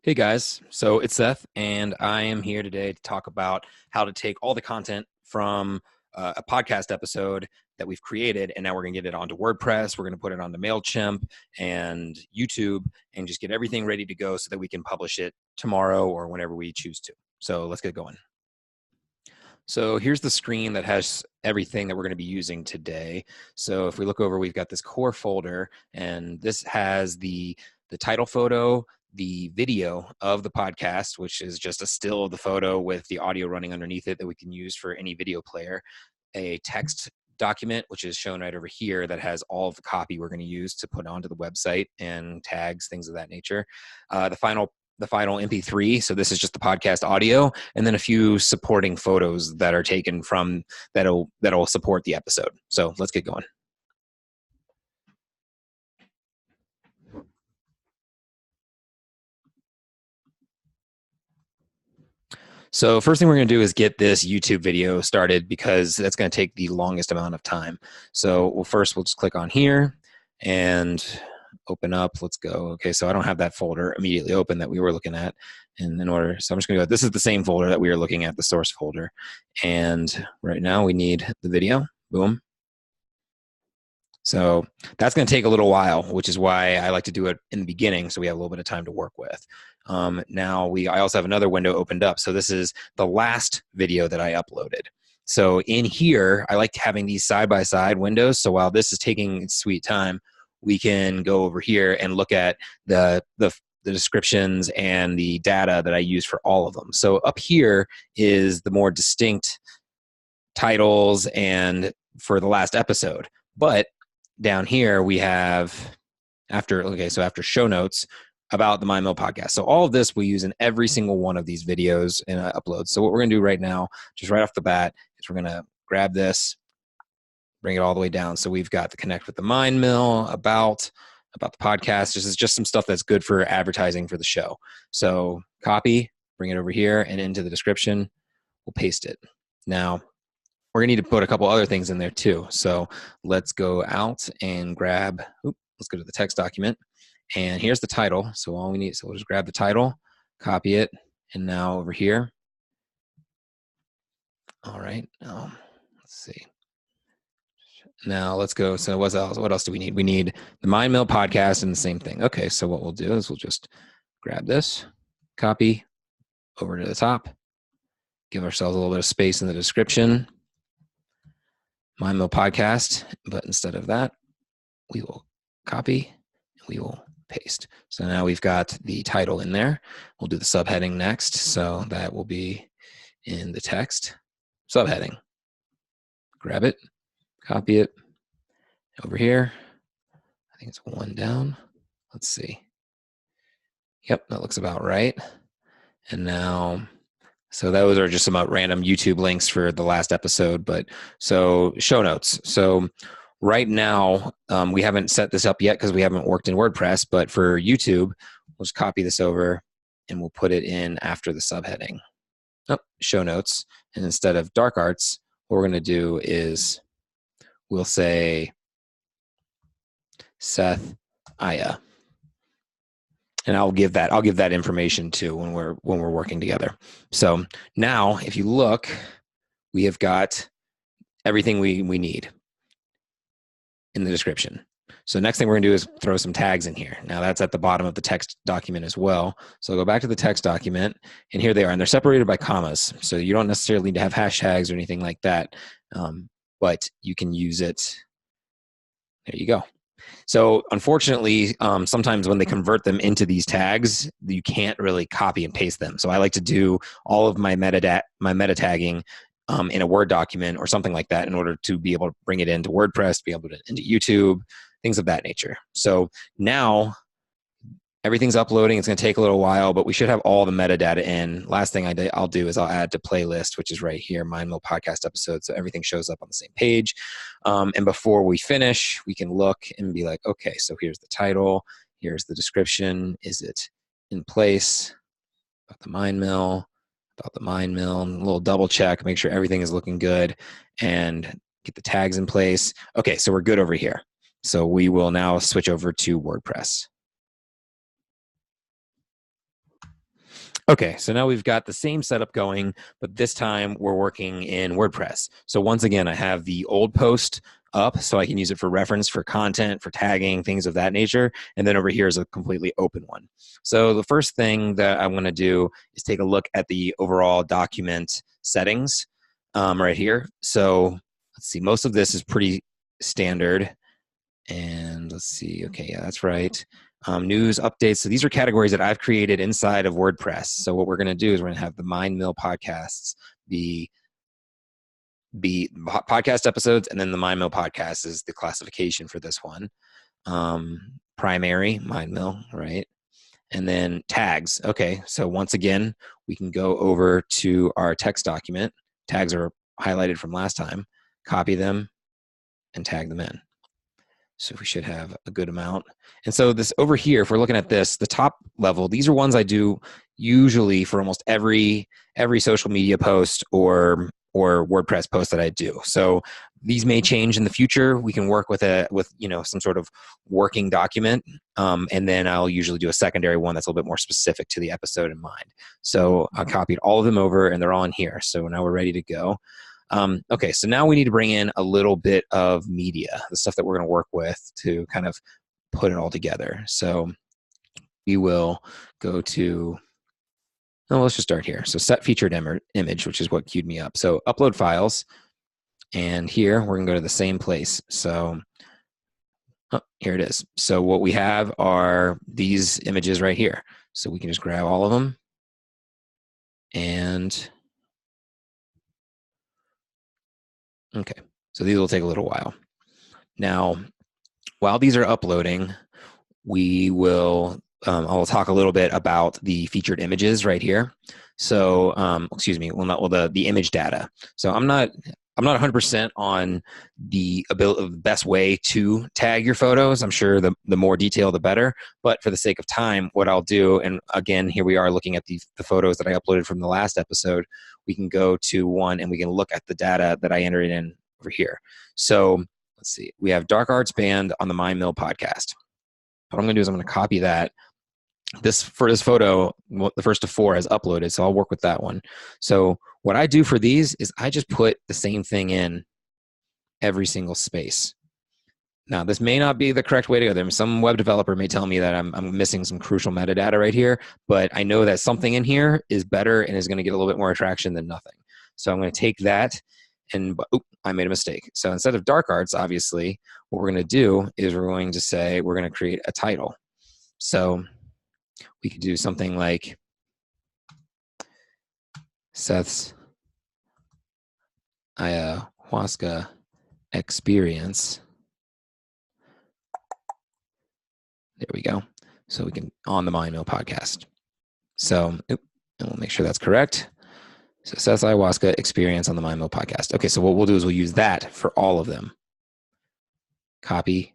Hey guys, so it's Seth, and I am here today to talk about how to take all the content from a podcast episode that we've created, and now we're going to get it onto WordPress. We're going to put it onto MailChimp and YouTube, and just get everything ready to go so that we can publish it tomorrow or whenever we choose to. So let's get going. So here's the screen that has everything that we're going to be using today. So if we look over, we've got this core folder, and this has the title photo, the video of the podcast, which is just a still of the photo with the audio running underneath it that we can use for any video player, a text document, which is shown right over here, that has all of the copy we're going to use to put onto the website and tags, things of that nature. The final MP3. So this is just the podcast audio, and then a few supporting photos that are taken from that'll support the episode. So let's get going. So first thing we're going to do is get this YouTube video started because that's going to take the longest amount of time. So first we'll just click on here and open up. Let's go. Okay, so I don't have that folder immediately open that we were looking at. And so I'm just going to go, this is the same folder that we were looking at, the source folder. And right now we need the video. Boom. So that's going to take a little while, which is why I like to do it in the beginning so we have a little bit of time to work with. Now I also have another window opened up. So this is the last video that I uploaded. So in here, I like having these side-by-side windows. So while this is taking its sweet time, we can go over here and look at the descriptions and the data that I use for all of them. So up here is the more distinct titles and for the last episode. But down here we have after show notes about the My Mill podcast. So all of this we use in every single one of these videos and uploads. So what we're going to do right now, just right off the bat, is we're going to grab this, bring it all the way down. So we've got the connect with the Mind Mill, about the podcast. This is just some stuff that's good for advertising for the show. So copy, bring it over here and into the description. We'll paste it. Now we're gonna need to put a couple other things in there too. So let's go out and grab, let's go to the text document. And here's the title. So all we need, so we'll just grab the title, copy it, and now over here. All right, let's see. Now let's go. So what else do we need? We need the Mind Mill podcast and the same thing. Okay, so what we'll do is we'll just grab this, copy over to the top, give ourselves a little bit of space in the description. Mind Mill podcast, but instead of that, we will copy and we will paste. So now we've got the title in there. We'll do the subheading next. So that will be in the text subheading. Grab it, copy it over here. I think it's one down. Let's see. Yep, that looks about right. And now, so those are just some random YouTube links for the last episode, but so show notes. So right now, we haven't set this up yet because we haven't worked in WordPress, but for YouTube, we'll just copy this over and we'll put it in after the subheading. Show notes. And instead of dark arts, what we're going to do is we'll say Seth Aya. And I'll give that information too when we're working together. So now if you look, we have got everything we need in the description. So next thing we're gonna do is throw some tags in here. Now that's at the bottom of the text document as well. So I'll go back to the text document and here they are, and they're separated by commas. So you don't necessarily need to have hashtags or anything like that, but you can use it. There you go. So unfortunately, sometimes when they convert them into these tags, you can't really copy and paste them. So I like to do all of my meta tagging in a Word document or something like that in order to be able to bring it into WordPress, to be able to into YouTube, things of that nature. So now everything's uploading. It's going to take a little while, but we should have all the metadata in. Last thing I'll do is I'll add to playlist, which is right here, Mind Mill podcast episode. So everything shows up on the same page. And before we finish, we can look and be like, okay, so here's the title. Here's the description. Is it in place? About the Mind Mill, a little double check, make sure everything is looking good and get the tags in place. Okay, so we're good over here. So we will now switch over to WordPress. Okay, so now we've got the same setup going, but this time we're working in WordPress. So once again, I have the old post up so I can use it for reference, for content, for tagging, things of that nature. And then over here is a completely open one. So the first thing that I want to do is take a look at the overall document settings right here. So let's see, most of this is pretty standard. And let's see, okay, yeah, that's right. News updates. So these are categories that I've created inside of WordPress. So what we're going to do is we're going to have the Mind Mill podcasts be podcast episodes, and then the Mind Mill podcast is the classification for this one. Primary Mind Mill, right? And then tags. Okay, so once again, we can go over to our text document. Tags are highlighted from last time. Copy them and tag them in. So we should have a good amount. And so this over here, if we're looking at this, the top level, these are ones I do usually for almost every social media post or WordPress post that I do. So these may change in the future. We can work with some sort of working document, and then I'll usually do a secondary one that's a little bit more specific to the episode in mind. So I copied all of them over, and they're all in here. So now we're ready to go. Okay, so now we need to bring in a little bit of media, the stuff that we're going to work with to kind of put it all together. So we will go to, let's just start here. So set featured image, which is what queued me up. So upload files, and here we're going to go to the same place. So here it is. So what we have are these images right here. So we can just grab all of them and okay, so these will take a little while. Now, while these are uploading, we will, I'll talk a little bit about the featured images right here. So, the image data. So I'm not 100% on the best way to tag your photos. I'm sure the more detail, the better. But for the sake of time, what I'll do, and again, here we are looking at the photos that I uploaded from the last episode. We can go to one and we can look at the data that I entered in over here. So let's see. We have Dark Arts Band on the Mind Mill podcast. What I'm going to do is I'm going to copy that. For this photo, the first of 4 has uploaded, so I'll work with that one. So what I do for these is I just put the same thing in every single space. Now, this may not be the correct way to go. Some web developer may tell me that I'm missing some crucial metadata right here, but I know that something in here is better and is going to get a little bit more attraction than nothing. So I'm going to take that and, I made a mistake. So instead of Dark Arts, obviously, what we're going to do is we're going to say we're going to create a title. So we could do something like Seth's ayahuasca experience. There we go. So we can on the Mind Mill podcast. So and we'll make sure that's correct. So Seth's ayahuasca experience on the Mind Mill podcast. Okay, so what we'll do is we'll use that for all of them. Copy.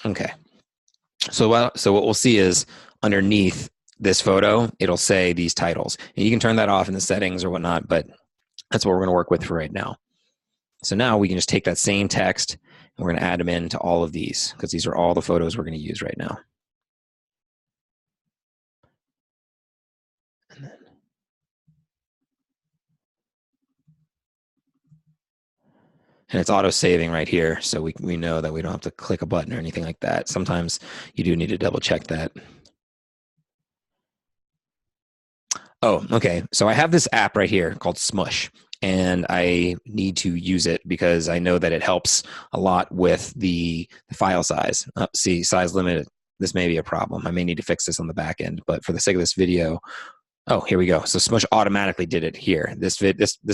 Okay. So what we'll see is underneath this photo, it'll say these titles. And you can turn that off in the settings or whatnot, but that's what we're going to work with for right now. So now we can just take that same text and we're going to add them into all of these because these are all the photos we're going to use right now. And it's auto saving right here. So we know that we don't have to click a button or anything like that. Sometimes you do need to double check that. Oh, okay. So I have this app right here called Smush, and I need to use it because I know that it helps a lot with the file size. See, size limit. This may be a problem. I may need to fix this on the back end, but for the sake of this video, oh, here we go. So Smush automatically did it here. This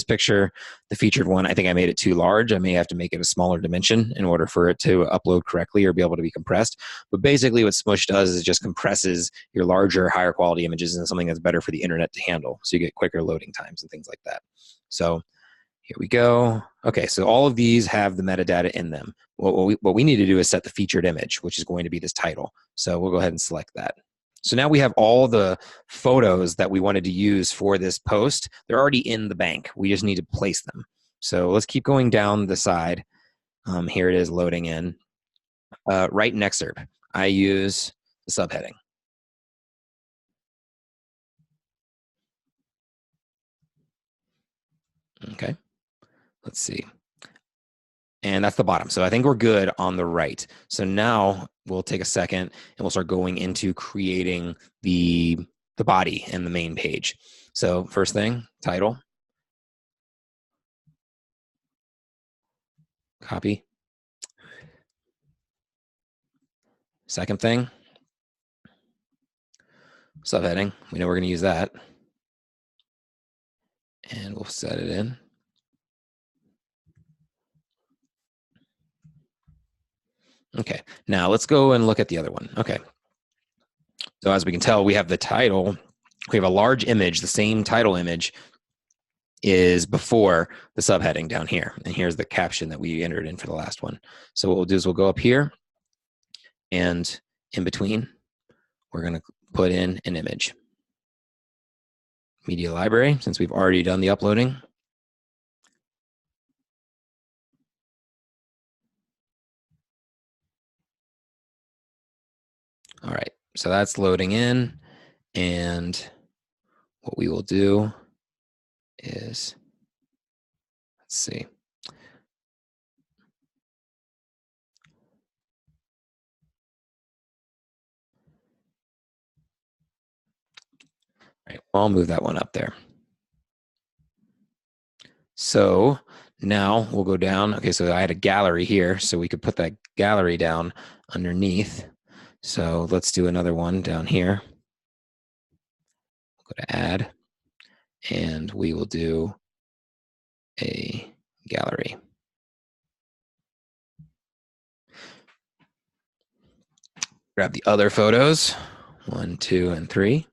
picture, the featured one, I think I made it too large. I may have to make it a smaller dimension in order for it to upload correctly or be able to be compressed. But basically what Smush does is it just compresses your larger, higher quality images into something that's better for the internet to handle. So you get quicker loading times and things like that. So here we go. Okay, so all of these have the metadata in them. What we need to do is set the featured image, which is going to be this title. So we'll go ahead and select that. So now we have all the photos that we wanted to use for this post. They're already in the bank. We just need to place them. So let's keep going down the side. Here it is loading in. Write an excerpt. I use the subheading. Okay, let's see. And that's the bottom. So I think we're good on the right. So now we'll take a second and we'll start going into creating the body and the main page. So first thing, title, copy. Second thing, subheading. We know we're going to use that. And we'll set it in. Okay, now let's go and look at the other one. Okay, so as we can tell, we have the title. We have a large image. The same title image is before the subheading down here. And here's the caption that we entered in for the last one. So what we'll do is we'll go up here, and in between, we're going to put in an image. Media library, since we've already done the uploading. All right, so that's loading in. And what we will do is, let's see. All right, I'll move that one up there. So now we'll go down. Okay, so I had a gallery here, so we could put that gallery down underneath. So let's do another one down here. We'll go to add, and we will do a gallery. Grab the other photos, 1, 2, and 3.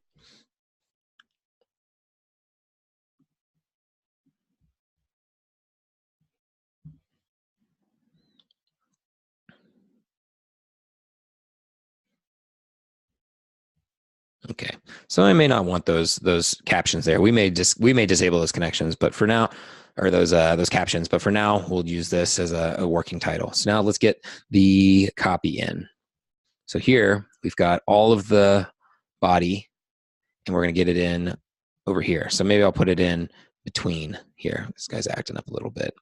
Okay, so I may not want those captions there. We may disable those connections, but for now, or those captions. But for now, we'll use this as a working title. So now let's get the copy in. So here we've got all of the body, and we're going to get it in over here. So maybe I'll put it in between here. This guy's acting up a little bit,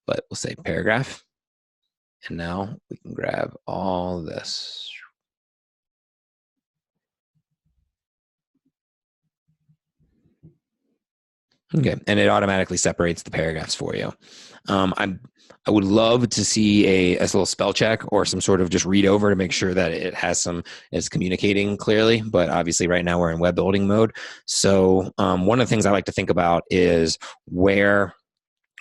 but we'll say paragraph. And now we can grab all this. Okay, and it automatically separates the paragraphs for you. I would love to see a little spell check or some sort of just read over to make sure that it has is communicating clearly. But obviously, right now we're in web building mode. So one of the things I like to think about is where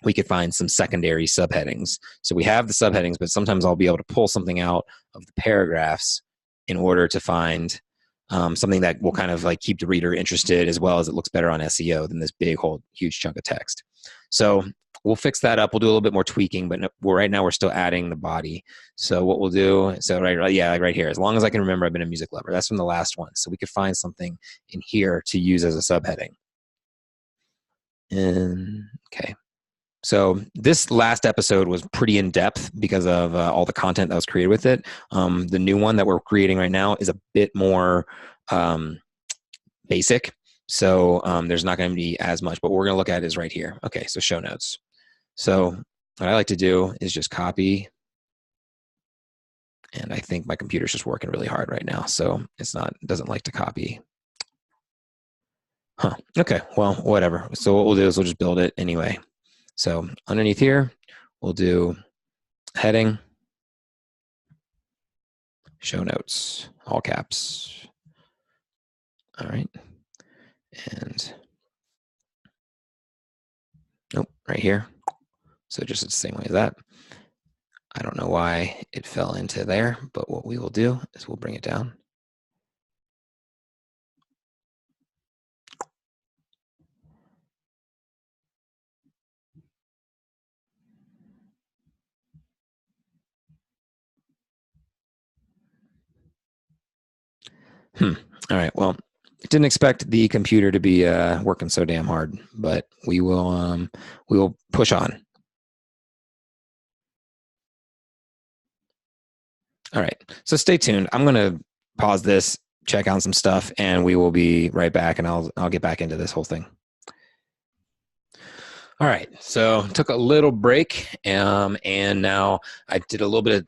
we could find some secondary subheadings. So we have the subheadings, but sometimes I'll be able to pull something out of the paragraphs in order to find something that will kind of like keep the reader interested, as well as it looks better on SEO than this big whole huge chunk of text. So we'll fix that up. We'll do a little bit more tweaking, but right now we're still adding the body. So what we'll do, so right here, as long as I can remember, I've been a music lover. That's from the last one. So we could find something in here to use as a subheading. And okay. So this last episode was pretty in depth because of all the content that was created with it. The new one that we're creating right now is a bit more basic. So there's not going to be as much, but what we're going to look at is right here. Okay, so show notes. So what I like to do is just copy. And I think my computer's just working really hard right now. So it doesn't like to copy. Huh. Okay, well, whatever. So what we'll do is we'll just build it anyway. So underneath here, we'll do heading, show notes, all caps. All right. And nope, right here. So just it's the same way as that. I don't know why it fell into there, but what we will do is we'll bring it down. All right. Well, didn't expect the computer to be working so damn hard, but we will push on. All right. So stay tuned. I'm gonna pause this, check on some stuff, and we will be right back. And I'll get back into this whole thing. All right. So took a little break, and now I did a little bit of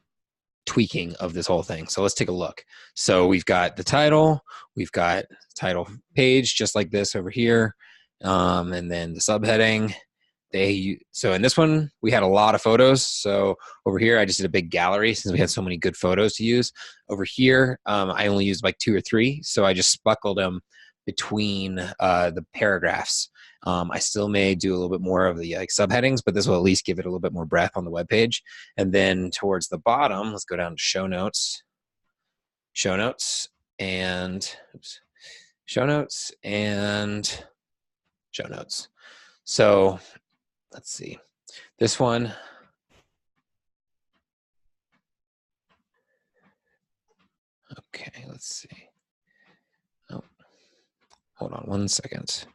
tweaking of this whole thing. So let's take a look. So we've got the title, we've got title page just like this over here, and then the subheading. So in this one we had a lot of photos. So over here I just did a big gallery since we had so many good photos to use. Over here I only used like 2 or 3, so I just speckled them between the paragraphs. I still may do a little bit more of the like subheadings, but this will at least give it a little bit more breadth on the web page. And then towards the bottom, let's go down to show notes, and oops, show notes and show notes. So let's see this one. Okay, let's see. Oh, hold on 1 second.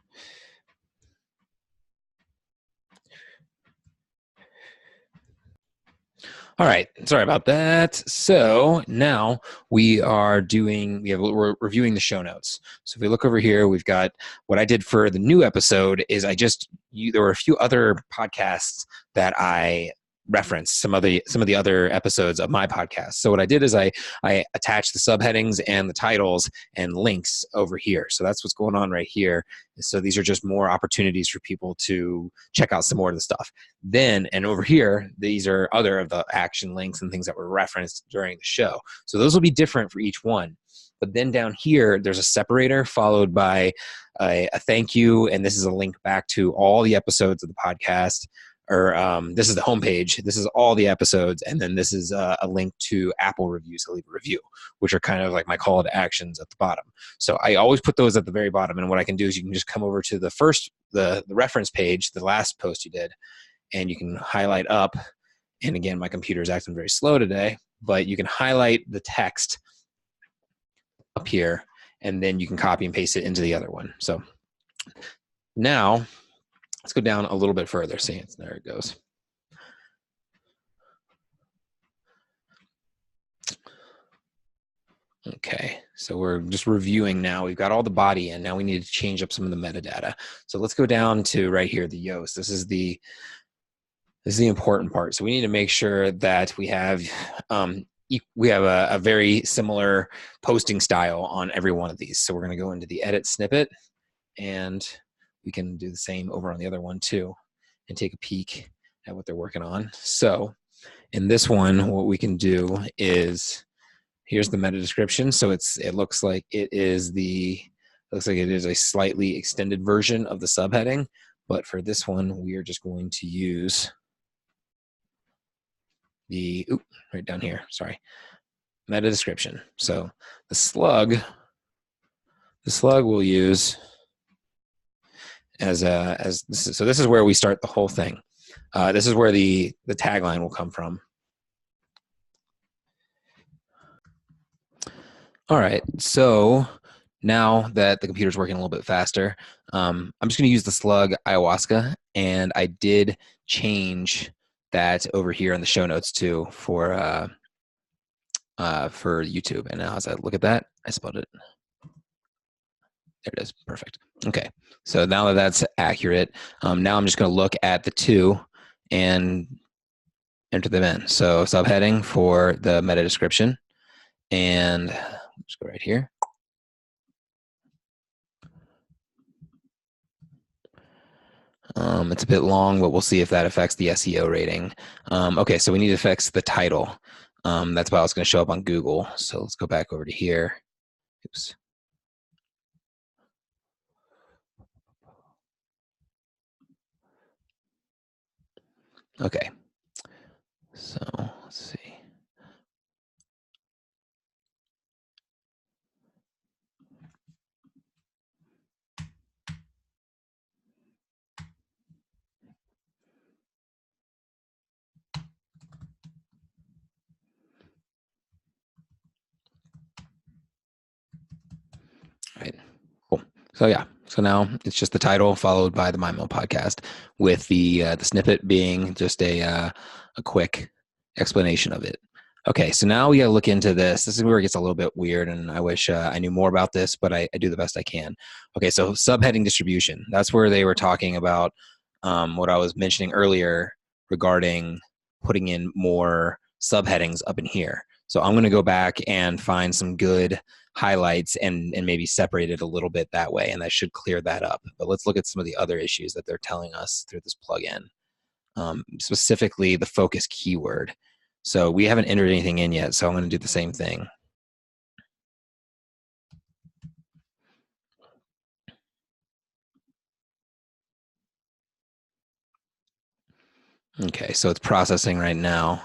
All right, sorry about that. So now we're reviewing the show notes. So if we look over here, we've got what I did for the new episode is there were a few other podcasts that I referenced some of the other episodes of my podcast. So what I did is I attached the subheadings and the titles and links over here. So that's what's going on right here. So these are just more opportunities for people to check out some more of the stuff. Then, and over here, these are other of the action links and things that were referenced during the show. So those will be different for each one. But then down here, there's a separator followed by a thank you. And this is a link back to all the episodes of the podcast. Or this is the homepage. This is all the episodes. And then this is a link to Apple reviews to leave a review, which are kind of like my call to actions at the bottom. So I always put those at the very bottom. And what I can do is you can just come over to the reference page, the last post you did, and you can highlight up. And again, my computer is acting very slow today, but you can highlight the text up here, and then you can copy and paste it into the other one. So now let's go down a little bit further. See, there it goes. Okay, so we're just reviewing now. We've got all the body in. Now we need to change up some of the metadata. So let's go down to right here, the Yoast. This is the important part. So we need to make sure that we have a very similar posting style on every one of these. So we're going to go into the edit snippet, and we can do the same over on the other one too, and take a peek at what they're working on. So in this one, what we can do is, here's the meta description. So it looks like it is a slightly extended version of the subheading, but for this one, we are just going to use right down here, sorry, meta description. So the slug we'll use so this is where we start the whole thing. This is where the tagline will come from. All right, so now that the computer's working a little bit faster, I'm just going to use the slug ayahuasca, and I did change that over here in the show notes too for YouTube. And now as I look at that, I spelled it. There it is. Perfect. Okay. So now that that's accurate, now I'm just going to look at the two and enter them in. So subheading for the meta description, and let's go right here. It's a bit long, but we'll see if that affects the SEO rating. Okay, so we need to fix the title. That's why it's going to show up on Google. So let's go back over to here. Oops. Okay. So let's see. So yeah, so now it's just the title followed by the My Mill podcast, with the snippet being just a quick explanation of it. Okay, so now we got to look into this. This is where it gets a little bit weird, and I wish I knew more about this, but I do the best I can. Okay, so subheading distribution. That's where they were talking about what I was mentioning earlier regarding putting in more subheadings up in here. So I'm going to go back and find some good highlights and maybe separate it a little bit that way, and that should clear that up. But let's look at some of the other issues that they're telling us through this plugin, specifically the focus keyword. So we haven't entered anything in yet, so I'm going to do the same thing. Okay, so it's processing right now,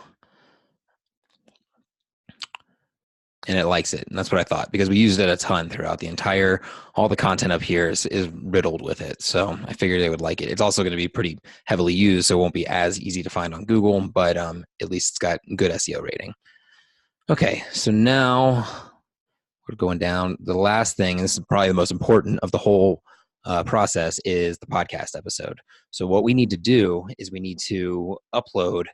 and it likes it. And that's what I thought, because we used it a ton throughout the entire, all the content up here is riddled with it. So I figured they would like it. It's also going to be pretty heavily used, so it won't be as easy to find on Google, but at least it's got good SEO rating. Okay, so now we're going down. The last thing, and this is probably the most important of the whole process, is the podcast episode. So what we need to do is we need to upload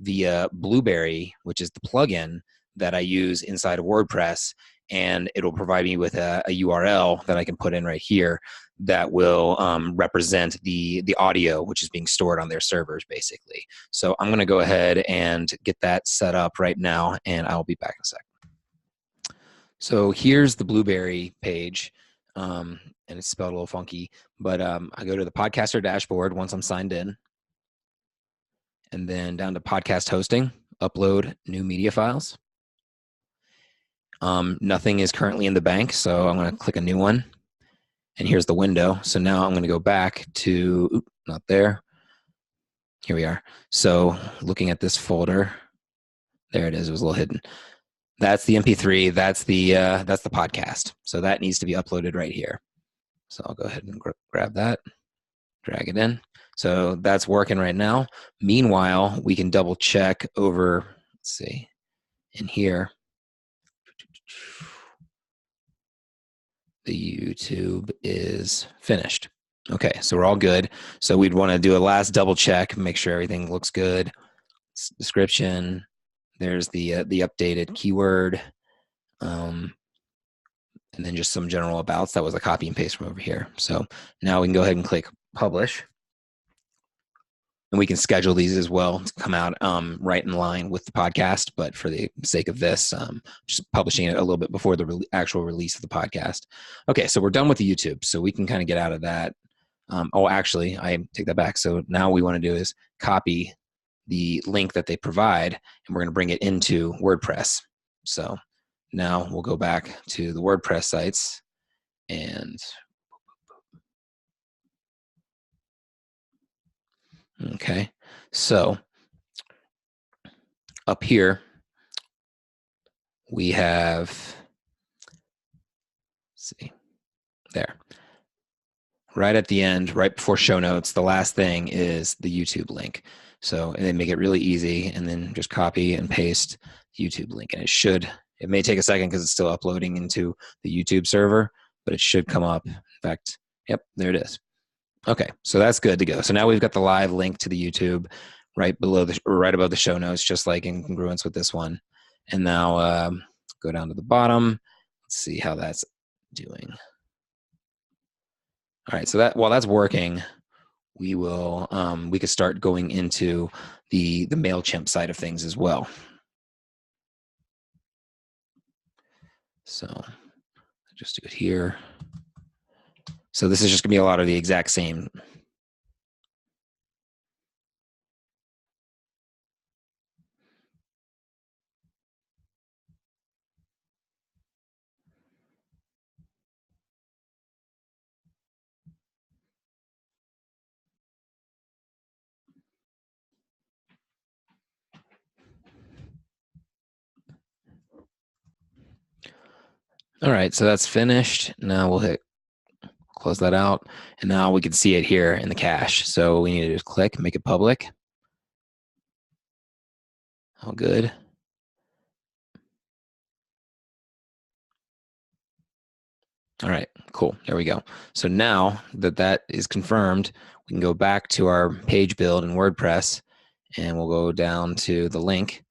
via Blueberry, which is the plugin that I use inside of WordPress, and it'll provide me with a URL that I can put in right here that will represent the audio which is being stored on their servers, basically. So I'm going to go ahead and get that set up right now, and I'll be back in a second. So here's the Blueberry page, and it's spelled a little funky, but I go to the podcaster dashboard once I'm signed in, and then down to podcast hosting, upload new media files. Nothing is currently in the bank, so I'm going to click a new one, and here's the window. So now I'm going to go back to, not there. Here we are. So looking at this folder, there it is. It was a little hidden. That's the MP3. That's the podcast. So that needs to be uploaded right here. So I'll go ahead and grab that, drag it in. So that's working right now. Meanwhile, we can double check over, let's see, in here. The YouTube is finished. Okay, so we're all good. So we'd want to do a last double check, make sure everything looks good. Description, there's the updated keyword, and then just some general abouts. That was a copy and paste from over here. So now we can go ahead and click publish. And we can schedule these as well to come out right in line with the podcast. But for the sake of this, just publishing it a little bit before the actual release of the podcast. Okay, so we're done with the YouTube. So we can kind of get out of that. Actually, I take that back. So now what we want to do is copy the link that they provide, and we're going to bring it into WordPress. So now we'll go back to the WordPress sites, and okay, so up here we have, let's see, there. Right at the end, right before show notes, the last thing is the YouTube link. So, and they make it really easy, and then just copy and paste the YouTube link. And it may take a second because it's still uploading into the YouTube server, but it should come up. In fact, yep, there it is. Okay, so that's good to go. So now we've got the live link to the YouTube right below right above the show notes, just like in congruence with this one. And now go down to the bottom. Let's see how that's doing. All right, so that while that's working, we will we could start going into the MailChimp side of things as well. So just do it here. So this is just gonna be a lot of the exact same. All right, so that's finished. Now we'll hit close that out, and now we can see it here in the cache. So we need to just click, make it public. All good. All right, cool. There we go. So now that that is confirmed, we can go back to our page build in WordPress, and we'll go down to the link,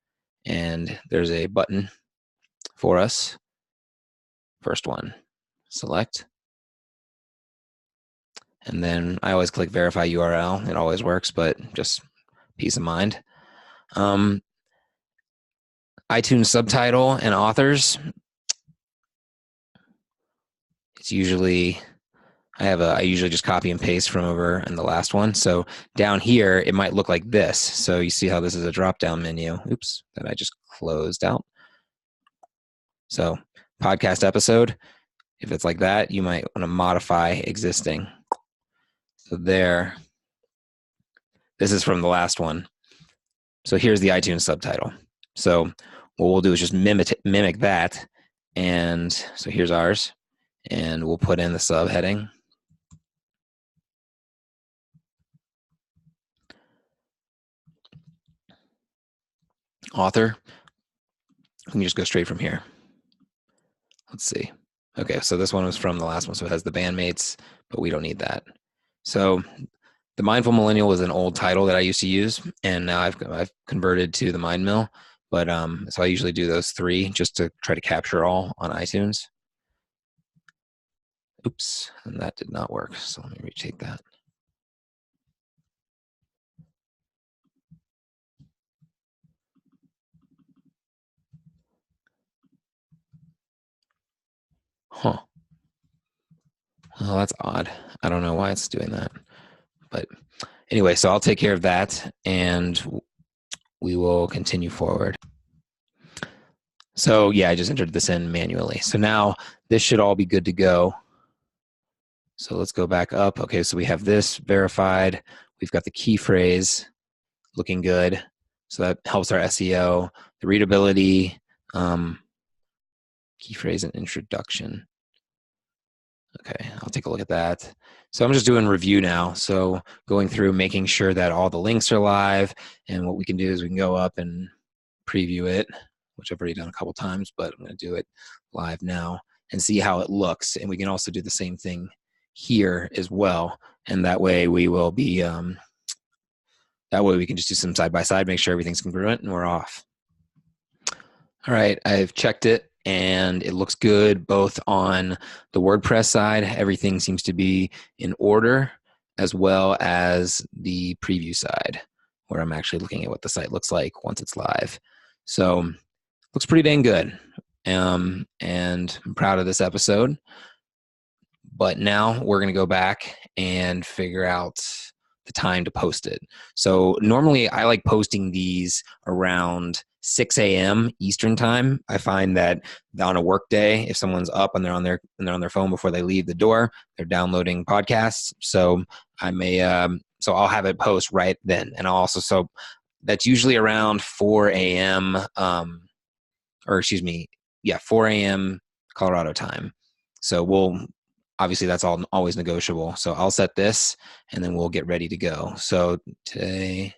and there's a button for us. First one, select. And then I always click verify URL. It always works, but just peace of mind. iTunes subtitle and authors. It's usually I usually just copy and paste from over in the last one. So down here, it might look like this. So you see how this is a drop-down menu. Oops, that I just closed out. So podcast episode, if it's like that, you might want to modify existing. So there, this is from the last one. So here's the iTunes subtitle. So what we'll do is just mimic that. And so here's ours. And we'll put in the subheading. Author. We can just go straight from here. Let's see. Okay, so this one was from the last one, so it has the bandmates, but we don't need that. So the Mindful Millennial was an old title that I used to use, and now I've converted to the Mind Mill. But so I usually do those three just to try to capture all on iTunes. Oops, and that did not work. So let me retake that. Huh. Well, that's odd. I don't know why it's doing that. But anyway, so I'll take care of that, and we will continue forward. So yeah, I just entered this in manually. So now this should all be good to go. So let's go back up. Okay, so we have this verified. We've got the key phrase looking good. So that helps our SEO. The readability, key phrase and introduction. Okay, I'll take a look at that. So I'm just doing review now. So going through, making sure that all the links are live. And what we can do is we can go up and preview it, which I've already done a couple times, but I'm going to do it live now and see how it looks. And we can also do the same thing here as well. And that way we will be, that way we can just do some side by side, make sure everything's congruent, and we're off. All right, I've checked it and it looks good both on the WordPress side. Everything seems to be in order, as well as the preview side, where I'm actually looking at what the site looks like once it's live. So looks pretty dang good. And I'm proud of this episode. But now we're going to go back and figure out the time to post it. So normally I like posting these around 6 a.m. Eastern time. I find that on a work day, if someone's up and they're on their phone before they leave the door, they're downloading podcasts. So I may so I'll have it post right then. And I'll also, so that's usually around 4 a.m. Or excuse me, yeah, 4 a.m. Colorado time. So we'll obviously that's all always negotiable. So I'll set this and then we'll get ready to go. So today,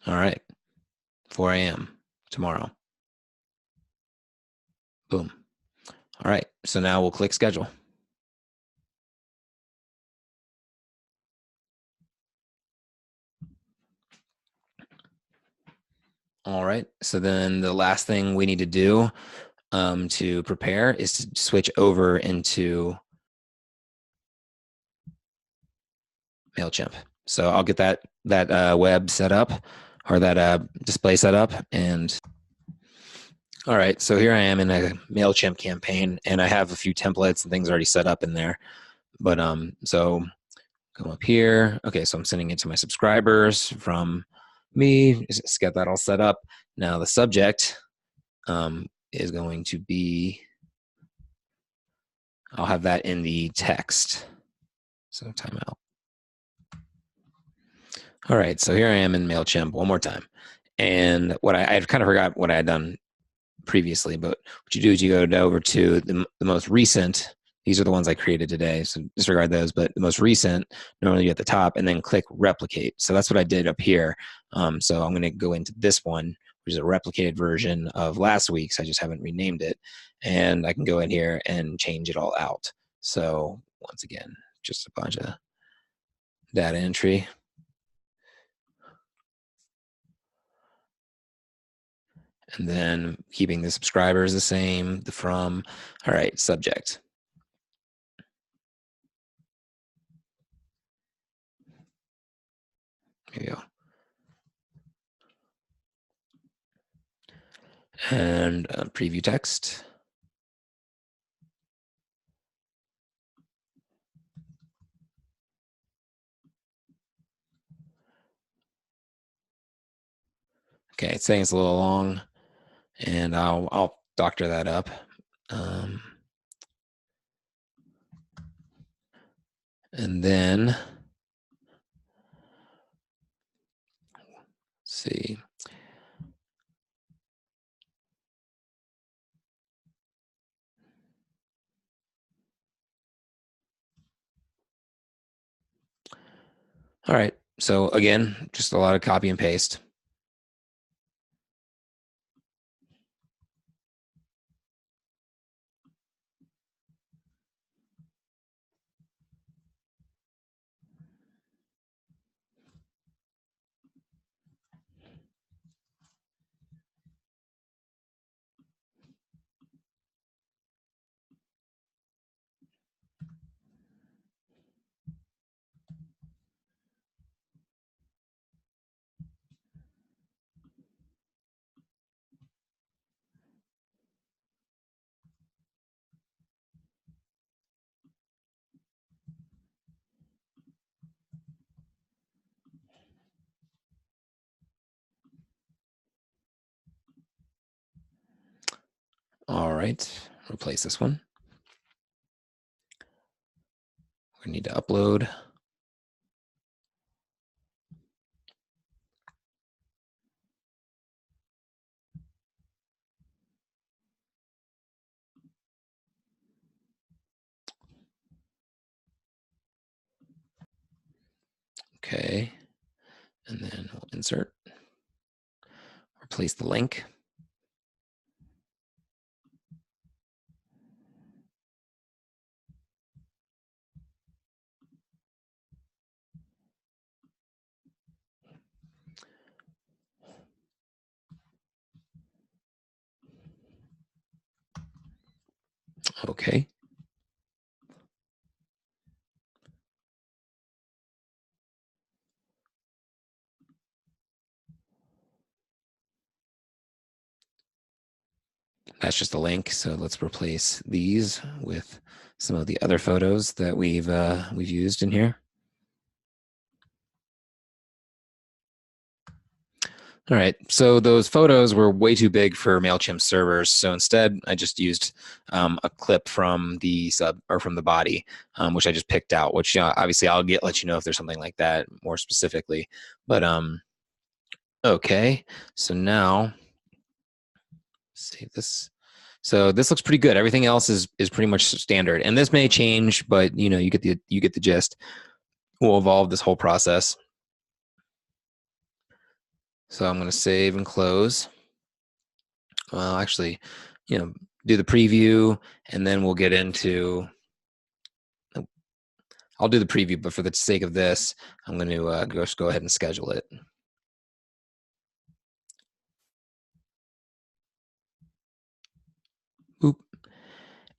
all right, 4 a.m. tomorrow. Boom. All right, so now we'll click schedule. All right, so then the last thing we need to do to prepare is to switch over into MailChimp. So I'll get that web set up, or that display set up. And all right, so here I am in a MailChimp campaign, and I have a few templates and things already set up in there. But so come up here. Okay, so I'm sending it to my subscribers from me. Just get that all set up. Now the subject is going to be, I'll have that in the text. So timeout. All right, so here I am in MailChimp one more time. And I've kind of forgot what I had done previously, but what you do is you go over to the most recent. These are the ones I created today, so disregard those. But the most recent, normally at the top, and then click replicate. So that's what I did up here. So I'm going to go into this one, which is a replicated version of last week's. I just haven't renamed it. And I can go in here and change it all out. So once again, just a bunch of data entry. And then keeping the subscribers the same, the from. All right, subject. Here you go. And preview text. Okay, it's saying it's a little long, and I'll doctor that up. And then let's see. All right, so again, just a lot of copy and paste. All right, replace this one. We need to upload. Okay, and then we'll insert, replace the link. Okay. That's just a link. So let's replace these with some of the other photos that we've used in here. All right, so those photos were way too big for MailChimp servers. So instead, I just used a clip from the sub or from the body, which I just picked out, which obviously I'll let you know if there's something like that more specifically. But okay, so now save this. So this looks pretty good. Everything else is pretty much standard, and this may change, but you get the gist. We'll evolve this whole process. So I'm going to save and close. Well, actually, do the preview, and then we'll get into. I'll do the preview, but for the sake of this, I'm going to just go ahead and schedule it. Boop.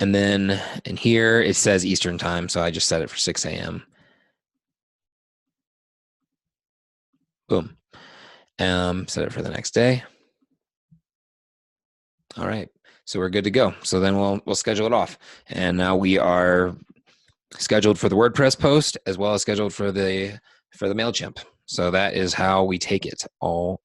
And then in here, it says Eastern time, so I just set it for 6 a.m. Boom. Set it for the next day. All right, so we're good to go. So then we'll schedule it off, and now we are scheduled for the WordPress post as well as scheduled for the MailChimp. So that is how we take it all